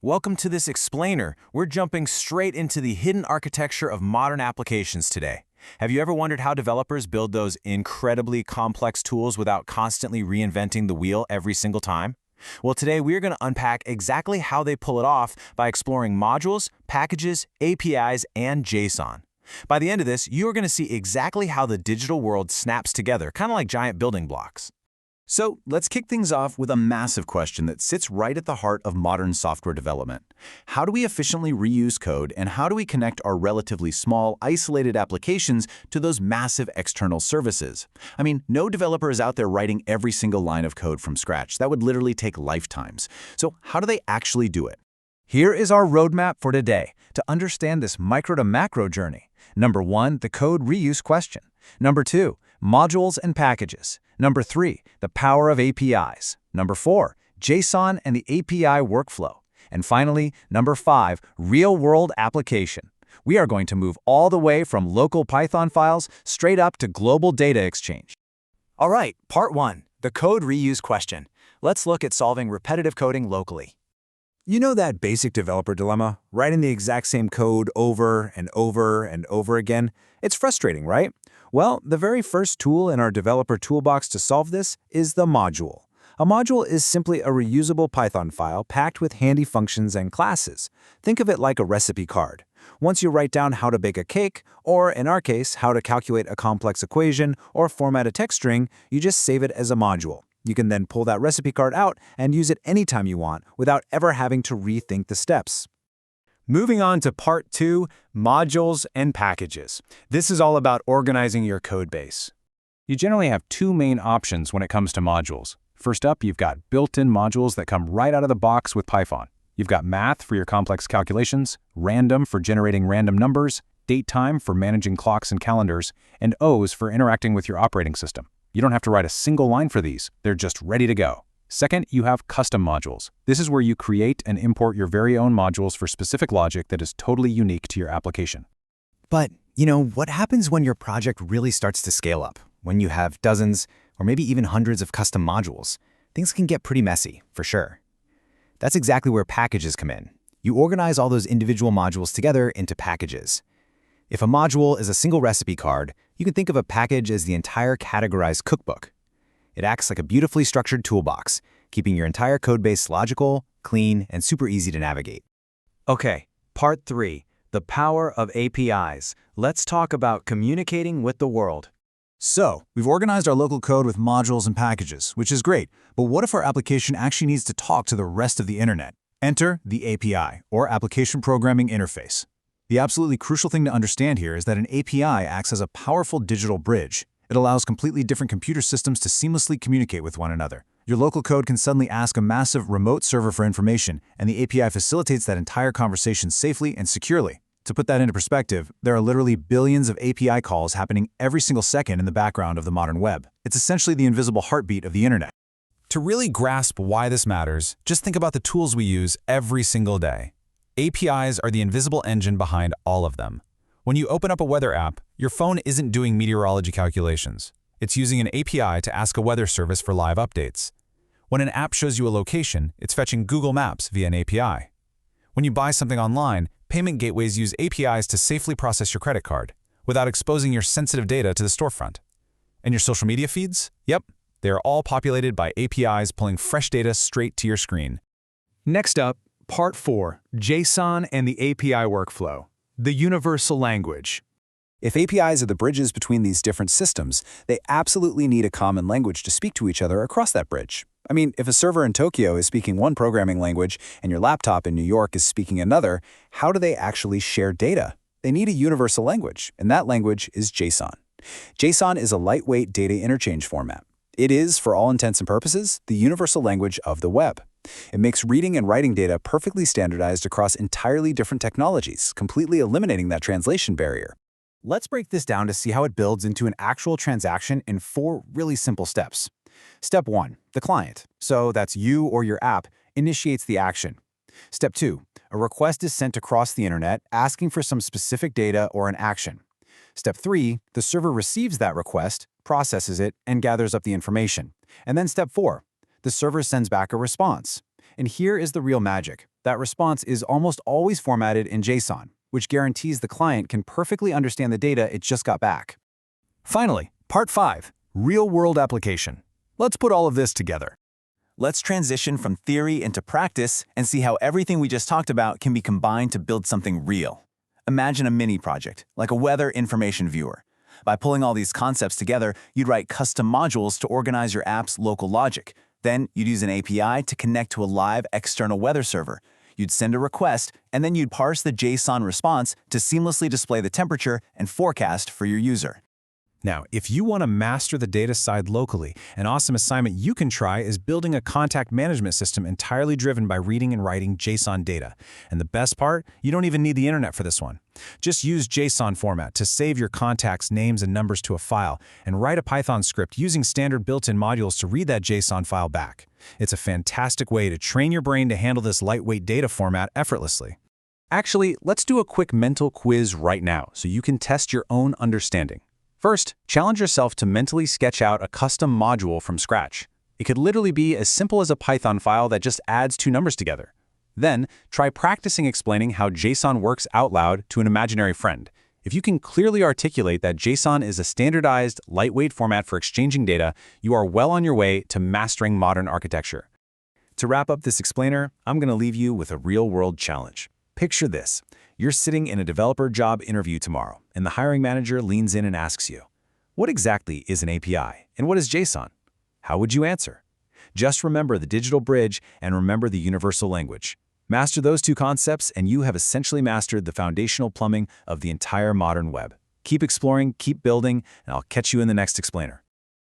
Welcome to this explainer. We're jumping straight into the hidden architecture of modern applications today. Have you ever wondered how developers build those incredibly complex tools without constantly reinventing the wheel every single time? Well, today we're going to unpack exactly how they pull it off by exploring modules, packages, APIs, and JSON. By the end of this, you are going to see exactly how the digital world snaps together, kind of like giant building blocks. So let's kick things off with a massive question that sits right at the heart of modern software development. How do we efficiently reuse code, and how do we connect our relatively small, isolated applications to those massive external services? I mean, no developer is out there writing every single line of code from scratch. That would literally take lifetimes. So how do they actually do it? Here is our roadmap for today to understand this micro to macro journey. Number 1, the code reuse question. Number 2, modules and packages. Number 3, the power of APIs. Number 4, JSON and the API workflow. And finally, number 5, real-world application. We are going to move all the way from local Python files straight up to global data exchange. All right, part 1, the code reuse question. Let's look at solving repetitive coding locally. You know that basic developer dilemma? Writing the exact same code over and over and over again? It's frustrating, right? Well, the very first tool in our developer toolbox to solve this is the module. A module is simply a reusable Python file packed with handy functions and classes. Think of it like a recipe card. Once you write down how to bake a cake, or in our case, how to calculate a complex equation or format a text string, you just save it as a module. You can then pull that recipe card out and use it anytime you want without ever having to rethink the steps. Moving on to part 2, modules and packages. This is all about organizing your code base. You generally have two main options when it comes to modules. First up, you've got built-in modules that come right out of the box with Python. You've got math for your complex calculations, random for generating random numbers, datetime for managing clocks and calendars, and O's for interacting with your operating system. You don't have to write a single line for these. They're just ready to go. Second, you have custom modules. This is where you create and import your very own modules for specific logic that is totally unique to your application. But, what happens when your project really starts to scale up? When you have dozens or maybe even hundreds of custom modules, things can get pretty messy, for sure. That's exactly where packages come in. You organize all those individual modules together into packages. If a module is a single recipe card, you can think of a package as the entire categorized cookbook. It acts like a beautifully structured toolbox, keeping your entire codebase logical, clean, and super easy to navigate. Okay, part 3, the power of APIs. Let's talk about communicating with the world. So, we've organized our local code with modules and packages, which is great, but what if our application actually needs to talk to the rest of the internet? Enter the API, or Application Programming Interface. The absolutely crucial thing to understand here is that an API acts as a powerful digital bridge. It allows completely different computer systems to seamlessly communicate with one another. Your local code can suddenly ask a massive remote server for information, and the API facilitates that entire conversation safely and securely. To put that into perspective, there are literally billions of API calls happening every single second in the background of the modern web. It's essentially the invisible heartbeat of the internet. To really grasp why this matters, just think about the tools we use every single day. APIs are the invisible engine behind all of them. When you open up a weather app, your phone isn't doing meteorology calculations. It's using an API to ask a weather service for live updates. When an app shows you a location, it's fetching Google Maps via an API. When you buy something online, payment gateways use APIs to safely process your credit card without exposing your sensitive data to the storefront. And your social media feeds? Yep, they are all populated by APIs pulling fresh data straight to your screen. Next up, part 4, JSON and the API workflow. The universal language. If APIs are the bridges between these different systems, they absolutely need a common language to speak to each other across that bridge. I mean, if a server in Tokyo is speaking one programming language and your laptop in New York is speaking another, how do they actually share data? They need a universal language, and that language is JSON. JSON is a lightweight data interchange format. It is, for all intents and purposes, the universal language of the web. It makes reading and writing data perfectly standardized across entirely different technologies, completely eliminating that translation barrier. Let's break this down to see how it builds into an actual transaction in 4 really simple steps. Step 1, the client, so that's you or your app, initiates the action. Step 2, a request is sent across the internet asking for some specific data or an action. Step 3, the server receives that request, processes it, and gathers up the information. And then step 4, the server sends back a response. And here is the real magic. That response is almost always formatted in JSON, which guarantees the client can perfectly understand the data it just got back. Finally, Part 5, Real-World Application. Let's put all of this together. Let's transition from theory into practice and see how everything we just talked about can be combined to build something real. Imagine a mini project, like a weather information viewer. By pulling all these concepts together, you'd write custom modules to organize your app's local logic. Then you'd use an API to connect to a live external weather server. You'd send a request, and then you'd parse the JSON response to seamlessly display the temperature and forecast for your user. Now, if you want to master the data side locally, an awesome assignment you can try is building a contact management system entirely driven by reading and writing JSON data. And the best part, you don't even need the internet for this one. Just use JSON format to save your contacts' names and numbers to a file, and write a Python script using standard built-in modules to read that JSON file back. It's a fantastic way to train your brain to handle this lightweight data format effortlessly. Actually, let's do a quick mental quiz right now so you can test your own understanding. First, challenge yourself to mentally sketch out a custom module from scratch. It could literally be as simple as a Python file that just adds two numbers together. Then, try practicing explaining how JSON works out loud to an imaginary friend. If you can clearly articulate that JSON is a standardized, lightweight format for exchanging data, you are well on your way to mastering modern architecture. To wrap up this explainer, I'm going to leave you with a real-world challenge. Picture this. You're sitting in a developer job interview tomorrow, and the hiring manager leans in and asks you, "What exactly is an API, and what is JSON?" How would you answer? Just remember the digital bridge and remember the universal language. Master those two concepts, and you have essentially mastered the foundational plumbing of the entire modern web. Keep exploring, keep building, and I'll catch you in the next explainer.